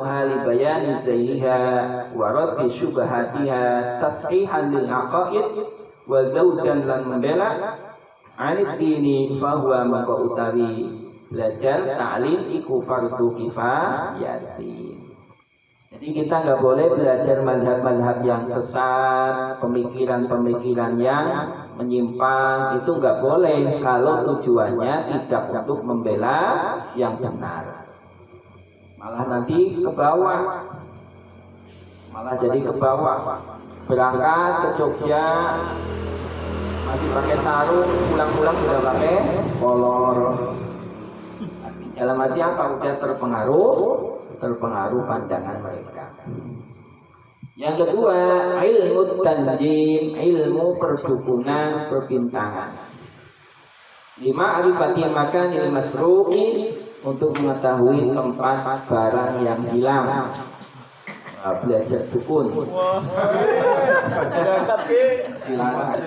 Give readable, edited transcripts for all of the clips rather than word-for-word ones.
hali bayani zaiha wa raddi syubhatiha tashihan lil aqaid wa zawdan lan membela anid dini fahuwa maka utawi belajar ta'lim iku fardu kifayatin. Jadi kita nggak boleh belajar madhab-madhab yang sesat, pemikiran-pemikiran yang menyimpang, itu nggak boleh kalau tujuannya tidak untuk membela yang benar. Malah nanti ke bawah, malah jadi ke bawah. Berangkat ke Jogja masih pakai sarung, pulang-pulang sudah pakai kolor. Dalam arti apa? Udah terpengaruh pandangan mereka. Yang kedua, ilmu tanjim, ilmu perdukunan, perbintangan. Lima arifati makan ilmu masruqi, untuk mengetahui tempat barang yang hilang. Belajar dukun. Silakan.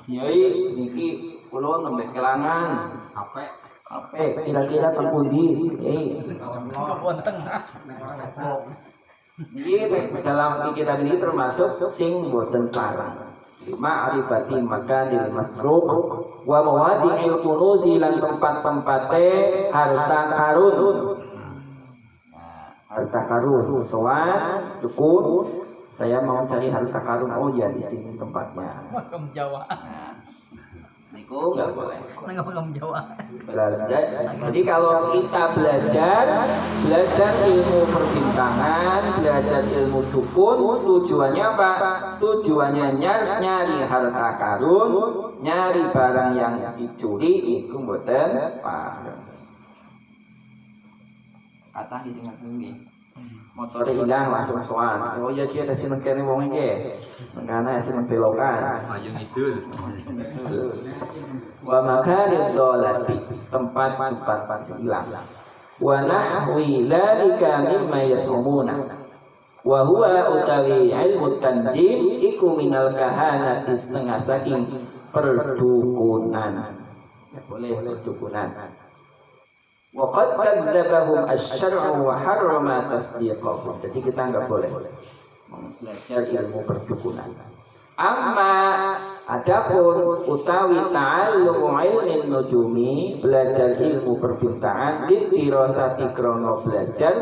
Yai niki kula nembe kelangan. Apa kira-kira tempundi? Wonten. Jadi dalam pikiran ini termasuk sing boten parang. Ma'rifati makanil masruq wa mawadi'il kunuzi lan tempat-tempate harta karun. Harta karun, sowan, dukun, saya mau cari harta karun. Oh ya, di sini tempatnya. Makam Jawa. Niku nggak boleh. Makam Jawa. Jadi kalau kita belajar ilmu perbintangan, belajar ilmu dukun, tujuannya apa? Tujuannya nyari harta karun, nyari barang yang dicuri, itu mboten paham. Kata hitungan tinggi. Motor hilang langsung soan. Oh ya dia ada sini kene wong iki. Karena sing belokan. Maju ngidul. Wa makarid dolati, tempat hilang. Wa nahwi dzalika mimma yasumuna. Wa huwa utawi ilmu tanjim iku minal kahanati setengah saking perdukunan. Ya, boleh perdukunan. Wa qad kadzdzabahum asy-syar'u wa harrama tasdiqahum. Jadi kita enggak boleh belajar ilmu perdukunan. Amma adapun utawi ta'allumu ilmin nujumi, belajar ilmu perbintangan, dirasati krono belajar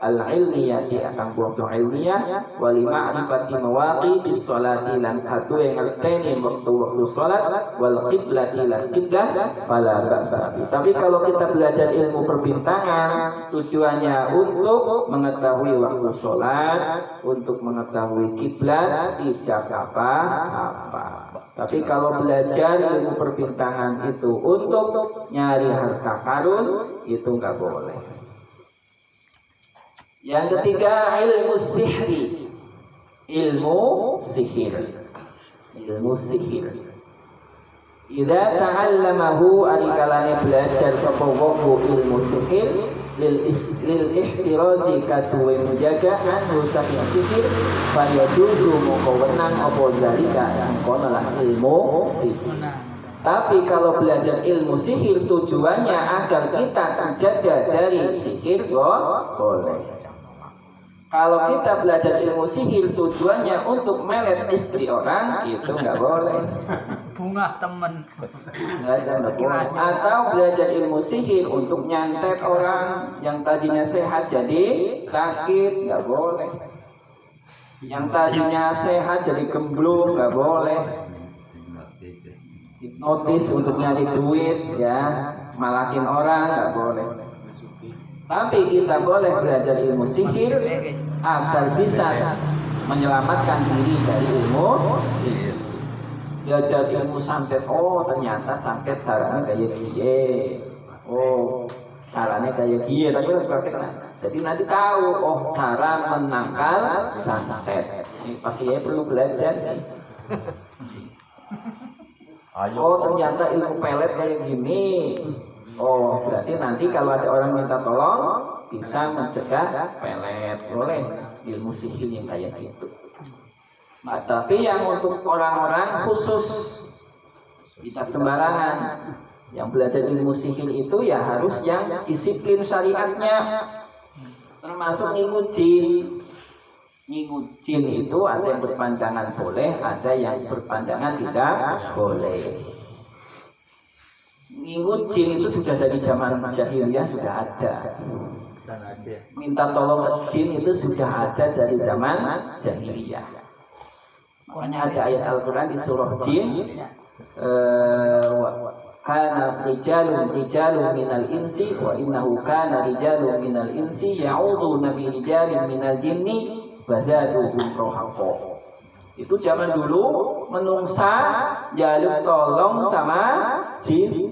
al-ilmiyati akan bangsa ilmiah, wali ma'rifati mawaqiti sholati lan katu yang ngerteni waktu-waktu sholat, wal qiblati lan qiblah, fala ba'sa. Tapi kalau kita belajar ilmu perbintangan, tujuannya untuk mengetahui waktu sholat, untuk mengetahui kiblat, tidak apa-apa. Tapi kalau belajar ilmu perbintangan itu untuk nyari harta karun, itu nggak boleh. Yang ketiga, ilmu sihri, ilmu sihir. Idza ta'allamahu arikalane belajar sapa wong ilmu sihir lil ihtirazi katuwe menjaga anhu saking sihir, fayajuzu moko wenang apa dalika kono lah ilmu sihir. Tapi kalau belajar ilmu sihir tujuannya agar kita terjaga dari sihir, boleh. Kalau kita belajar ilmu sihir tujuannya untuk melet istri orang, itu nggak boleh. Bunga temen. Atau belajar ilmu sihir untuk nyantet orang yang tadinya sehat jadi sakit, nggak boleh. Yang tadinya sehat jadi gemblung, nggak boleh. Hipnotis untuk nyari duit, ya, malakin orang, nggak boleh. Tapi kita boleh belajar ilmu sihir agar bisa menyelamatkan diri dari ilmu sihir. Belajar ilmu santet, oh ternyata santet caranya kayak gini. Oh, caranya kayak gini, tapi praktek. Jadi nanti tahu, oh cara menangkal santet. Ini pasti perlu belajar. Oh ternyata ilmu pelet kayak gini. Oh, berarti nanti kalau ada orang minta tolong bisa mencegah pelet. Boleh ilmu sihir yang kayak gitu. Nah, tapi yang untuk orang-orang khusus, tidak sembarangan. Yang belajar ilmu sihir itu ya harus yang disiplin syariatnya, termasuk ngikut jin. Ngikut jin itu ada yang berpandangan boleh, ada yang berpandangan tidak boleh. Ngikut jin itu sudah dari zaman jahiliyah sudah ada. Minta tolong ke jin itu sudah ada dari zaman jahiliyah. Makanya ada ayat Al-Quran di surah Jin, kana rijalun minal insi wa innahu kana rijalun minal insi ya'uduna bi rijalin minal jinni fazaduhum rahaqa. Itu zaman dulu menungsa jaluk tolong sama jin,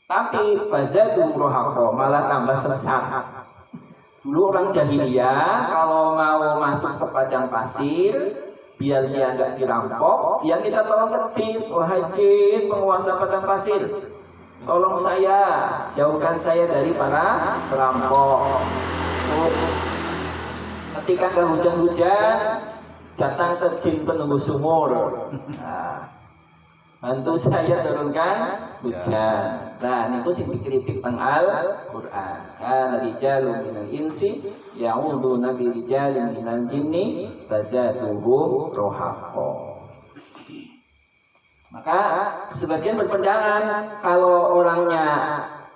tapi fazaduhum rahaqa, malah tambah sesat. Dulu orang jahiliyah kalau mau masuk ke padang pasir biar dia nggak dirampok, dia minta tolong ke jin. Wahai jin, penguasa padang pasir, tolong saya, jauhkan saya dari para perampok. Ketika nggak hujan-hujan, datang ke jin penunggu sumur. Nah, bantu saya turunkan hujan. Nah, ini sing dikritik teng Al-Quran. Kana rijalun minal insi ya'uduna bi rijalin minal jinni fazaduhum rahaqa. Maka sebagian berpendapat kalau orangnya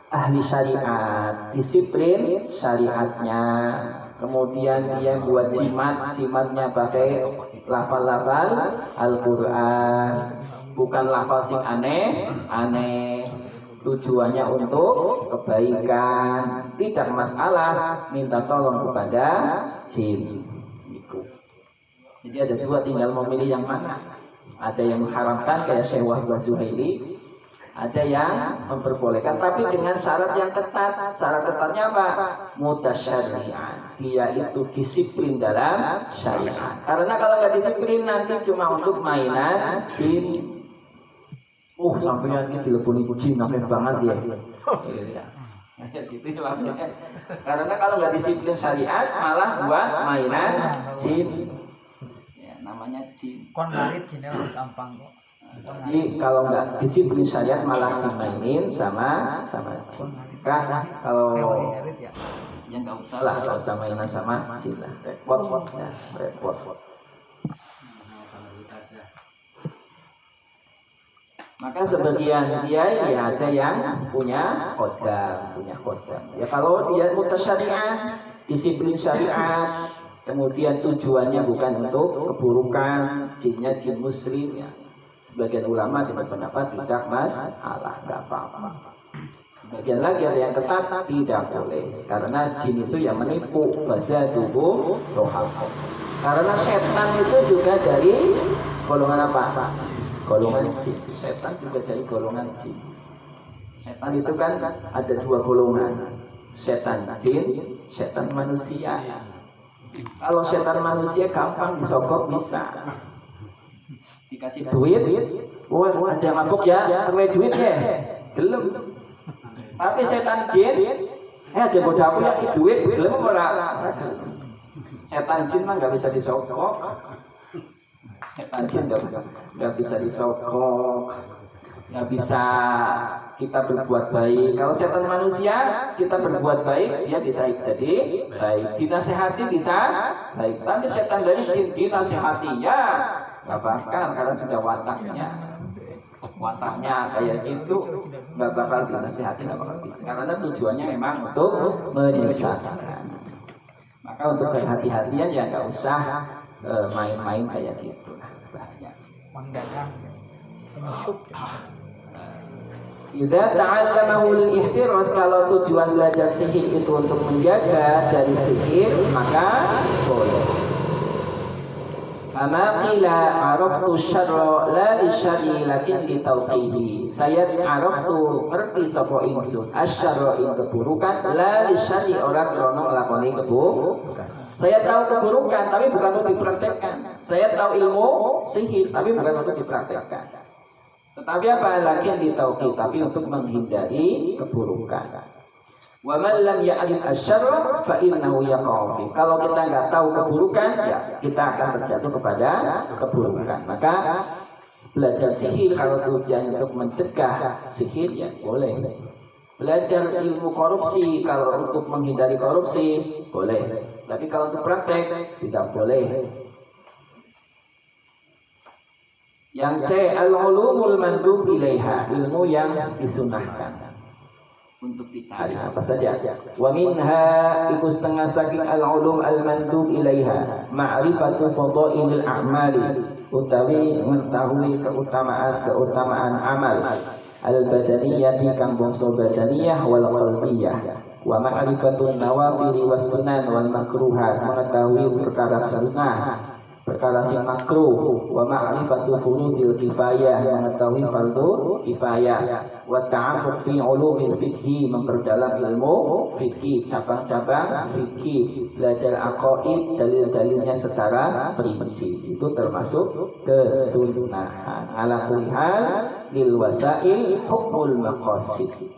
ahli syariat, disiplin syariatnya, kemudian dia buat jimatnya pakai lafal-lafal Al-Quran, bukan lafal sing aneh, tujuannya untuk kebaikan, tidak masalah minta tolong kepada jin. Jadi ada dua, tinggal memilih yang mana. Ada yang mengharamkan kayak Syekh Wahbah Zuhaili, ada yang memperbolehkan tapi dengan syarat yang ketat. Syarat ketatnya apa? Mutasyarri'an, dia itu disiplin dalam syariat. Karena kalau nggak disiplin nanti cuma untuk mainan jin. Sampai ini dileponi jin namanya banget ya. Gitu makanya. Karena kalau nggak disiplin syariat malah buat mainan jin. Ya, namanya jin. Kon ngarit jin gampang kok. Jadi kalau nggak disiplin syariat malah dimainin sama jin. Kalau ya nggak usah lah, kalau usah mainan sama jin lah. Repot. Maka sebagian dia ya ada yang punya khodam. Ya kalau dia mutasyari'ah, disiplin syariat, kemudian tujuannya bukan untuk keburukan, jinnya jin muslim ya. Sebagian ulama berpendapat tidak masalah, nggak apa-apa. Sebagian lagi ada yang ketat tidak boleh, karena jin itu yang menipu, fazaduhum rahaqa. Karena setan itu juga dari golongan apa? Golongan jin. Setan juga dari golongan jin. Setan itu kan ada dua golongan, setan jin, setan manusia. Kalau setan manusia gampang disogok bisa. Dikasih duit, aja mabuk ya, perlu duit ya, gelem. Tapi setan jin, aja bodoh aku ya duit, gelem ora. Setan jin mah nggak bisa disogok. Setan jin nggak bisa disogok, nggak bisa kita berbuat baik. Kalau setan manusia kita berbuat baik, dia bisa jadi baik. Dinasehati bisa baik. Tapi setan dari jin dinasehati ya nggak bakal, karena sudah wataknya kayak gitu, nggak bakal dinasehati, nggak bakal bisa. Karena tujuannya memang untuk menyesatkan. Maka untuk kehati-hatian ya nggak usah main-main kayak gitu. Idza ta'allamahu lil-ihtiras, kalau tujuan belajar sihir itu untuk menjaga dari sihir, maka boleh. Ama qila araftu syarra la lisyarri lakin litauqihi. Saya araftu ngerti sapa ingsun asyarra ing keburukan, la lisyarri ora krana nglakoni keburukan. Saya tahu keburukan tapi bukan untuk dipraktekkan. Saya tahu ilmu sihir tapi bukan untuk dipraktekkan. Tetapi apa lagi yang ditauqi, tapi untuk menghindari keburukan. Wa man lam ya'rif asy-syarra fa innahu yaqa'u. Kalau kita nggak tahu keburukan, ya kita akan terjatuh kepada keburukan. Maka Belajar sihir kalau tujuannya untuk mencegah sihir ya boleh. Belajar ilmu korupsi kalau untuk menghindari korupsi boleh. Tapi kalau untuk praktek tidak boleh. Yang C, al-ulumul mandub ilaiha, ilmu yang disunahkan untuk dicari apa saja. Wa minha iku setengah saking al-ulum al-mandub ilaiha ma'rifatu fadailil a'mali, utawi mengetahui keutamaan amal al-badaniyah kang bangsa badaniyah wal qalbiyah, wa ma'rifatun nawafil was sunan wal makruhat, mengetahui perkara sunnah perkara sing makruh, wa ma'rifatu furudil kifayah, mengetahui fardu kifayah, wa ta'ammuq fi ulumil fikhi, memperdalam ilmu fikih, cabang-cabang fikih, belajar aqaid, dalil-dalilnya secara perinci. Itu termasuk kesunahan. Ala kulli hal lil wasail hukmul maqasid.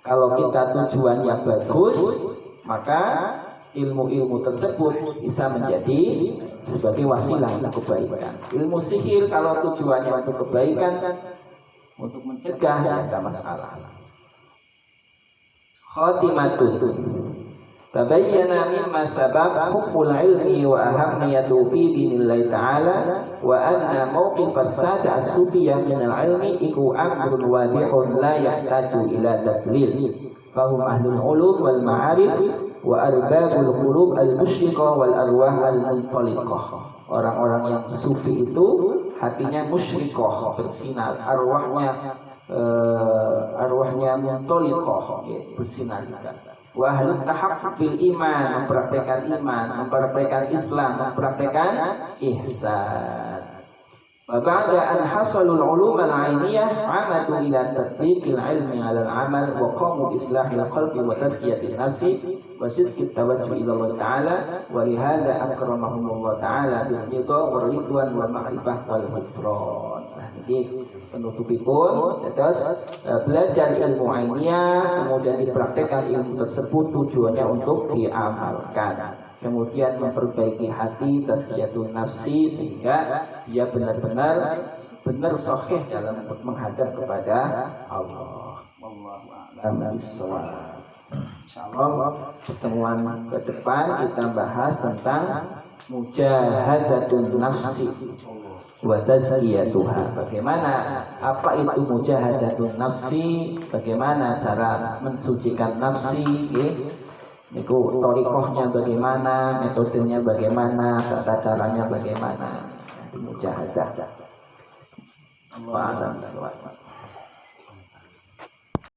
Kalau kita tujuannya bagus, maka ilmu-ilmu tersebut bisa menjadi sebagai wasilah untuk kebaikan. Ilmu sihir kalau tujuannya untuk kebaikan, untuk mencegah, ya tidak masalah. Khatimatun. Tabayyana mimma sabab hukmul ilmi wa ahammiyatu fi dinillahi ta'ala wa anna mawqif as-sada as-sufiyah min al-ilmi iku amrun wadihun la yahtaju ila tadlil. Fahum ahlul ulum wal ma'arif wa arbabul qulub al-musyrikah wal arwah al-muntaliqah. Orang-orang yang sufi itu hatinya musyrikah, bersinar, arwahnya muntaliqah, bersinar juga. Wa ahlut tahaqquq bil iman, mempraktekkan iman, mempraktekkan Islam, mempraktekkan ihsan. Wa ba'da an hasalul ulum al-'ainiyah 'amadu ila tatbiqil 'ilmi 'ala al-'amal wa qamu bi islahil qalbi wa tazkiyatin nafsi wa sidqit tawajjuh ila Allah ta'ala wa li hadza akramahumullah ta'ala bil ridha wa ridwan wal ma'rifah wal ghufran. Nah, niki penutupipun terus belajar ilmu 'ainiyah, kemudian dipraktekkan ilmu tersebut tujuannya untuk diamalkan. Kemudian memperbaiki hati, tazkiyatun nafsi, sehingga dia benar-benar sahih dalam menghadap kepada Allah. Wallahu a'lam bishawab. Insyaallah pertemuan ke depan kita bahas tentang mujahadatun nafsi wa tazkiyatuha. Bagaimana, apa itu mujahadatun nafsi? Bagaimana cara mensucikan nafsi? Niku thariqahnya bagaimana, metodenya bagaimana, tata caranya bagaimana, mujahadah. Allah a'lam bishawab.